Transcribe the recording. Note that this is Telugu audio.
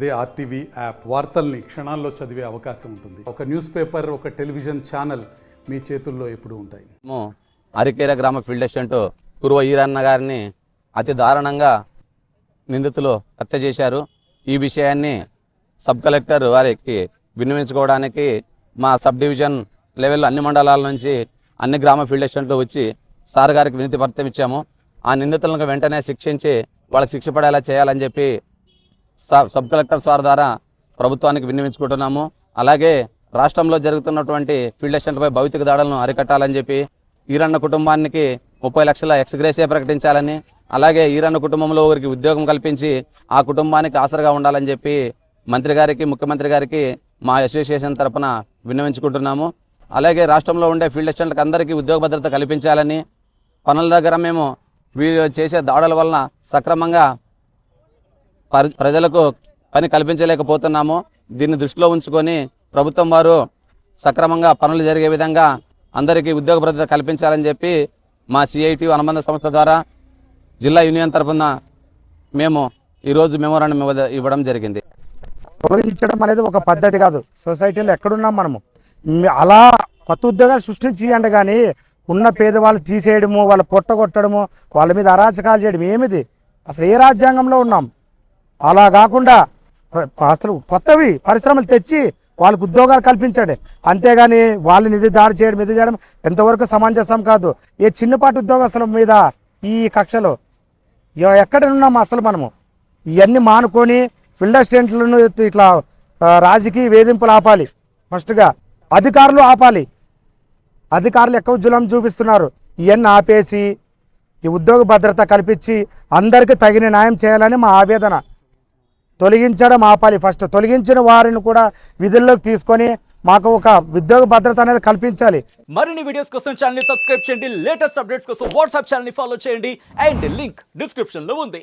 అదే ఆర్టీవీ యాప్ వార్తల్ని క్షణాల్లో చదివే అవకాశం ఉంటుంది. ఒక న్యూస్ పేపర్, ఒక టెలివిజన్ ఛానల్ మీ చేతుల్లో ఎప్పుడూ ఉంటాయి. అరికేర గ్రామ ఫీల్డ్ అసిస్టెంట్ కురువ ఈరన్న గారిని అతి దారుణంగా నిందితులు హత్య చేశారు. ఈ విషయాన్ని సబ్ కలెక్టర్ వారికి విన్నవించుకోవడానికి మా సబ్ డివిజన్ లెవెల్ అన్ని మండలాల నుంచి అన్ని గ్రామ ఫీల్డ్ అసిస్టెంట్లు వచ్చి సార్ గారికి వినతి పత్రం ఇచ్చాము. ఆ నిందితులను వెంటనే శిక్షించి వాళ్ళకి శిక్ష పడేలా చేయాలని చెప్పి సబ్ కలెక్టర్ సార్ ద్వారా ప్రభుత్వానికి విన్నవించుకుంటున్నాము. అలాగే రాష్ట్రంలో జరుగుతున్నటువంటి ఫీల్డ్ అసిస్టెంట్లపై భౌతిక దాడులను అరికట్టాలని చెప్పి ఈరన్న కుటుంబానికి 30 లక్షల ఎక్స్గ్రేషియా ప్రకటించాలని, అలాగే ఈరన్న కుటుంబంలో ఒకరికి ఉద్యోగం కల్పించి ఆ కుటుంబానికి ఆసరగా ఉండాలని చెప్పి మంత్రి గారికి, ముఖ్యమంత్రి గారికి మా అసోసియేషన్ తరఫున విన్నవించుకుంటున్నాము. అలాగే రాష్ట్రంలో ఉండే ఫీల్డ్ అసిస్టెంట్లకు అందరికీ ఉద్యోగ భద్రత కల్పించాలని, పనుల దగ్గర మేము వీళ్ళు చేసే దాడుల వలన సక్రమంగా ప్రజలకు పని కల్పించలేకపోతున్నాము. దీన్ని దృష్టిలో ఉంచుకొని ప్రభుత్వం వారు సక్రమంగా పనులు జరిగే విధంగా అందరికీ ఉద్యోగ భద్రత కల్పించాలని చెప్పి మా సిఐటి అనుబంధ సంస్థ ద్వారా జిల్లా యూనియన్ తరఫున మేము ఈరోజు మెమోరాండం ఇవ్వడం జరిగింది. తొలగించడం అనేది ఒక పద్ధతి కాదు. సొసైటీలో ఎక్కడున్నాం మనము అలా కొత్త ఉద్యోగాలు సృష్టించండి, కానీ ఉన్న పేదవాళ్ళు తీసేయడము, వాళ్ళ పొట్టగొట్టడము, వాళ్ళ మీద అరాచకాలు చేయడం ఏమిది? అసలు ఏ రాజ్యాంగంలో ఉన్నాం? అలా కాకుండా అసలు కొత్తవి పరిశ్రమలు తెచ్చి వాళ్ళకు ఉద్యోగాలు కల్పించండి, అంతేగాని వాళ్ళని ఇది దాడి చేయడం, ఇది చేయడం ఎంతవరకు సమంజసం కాదు. ఏ చిన్నపాటి ఉద్యోగస్తుల మీద ఈ కక్షలో ఎక్కడ ఉన్నాం అసలు మనము? ఇవన్నీ మానుకొని ఫీల్డ్ అసిస్టెంట్లను ఇట్లా రాజకీయ వేధింపులు ఆపాలి. ఫస్ట్గా అధికారులు ఆపాలి. అధికారులు ఎక్కువ జులం చూపిస్తున్నారు. ఇవన్నీ ఆపేసి ఈ ఉద్యోగ భద్రత కల్పించి అందరికీ తగిన న్యాయం చేయాలని మా ఆవేదన. తొలగించడం ఆపాలి. ఫస్ట్ తొలగించిన వారిని కూడా విధుల్లోకి తీసుకొని మాకు ఒక ఉద్యోగ భద్రత అనేది కల్పించాలి. మరిన్ని వీడియోస్ కోసం ఛానల్ ని సబ్స్క్రైబ్ చేయండి. లేటెస్ట్ అప్డేట్స్ కోసం వాట్సాప్ ఛానల్ ని ఫాలో చేయండి. అండ్ లింక్ డిస్క్రిప్షన్ లో ఉంది.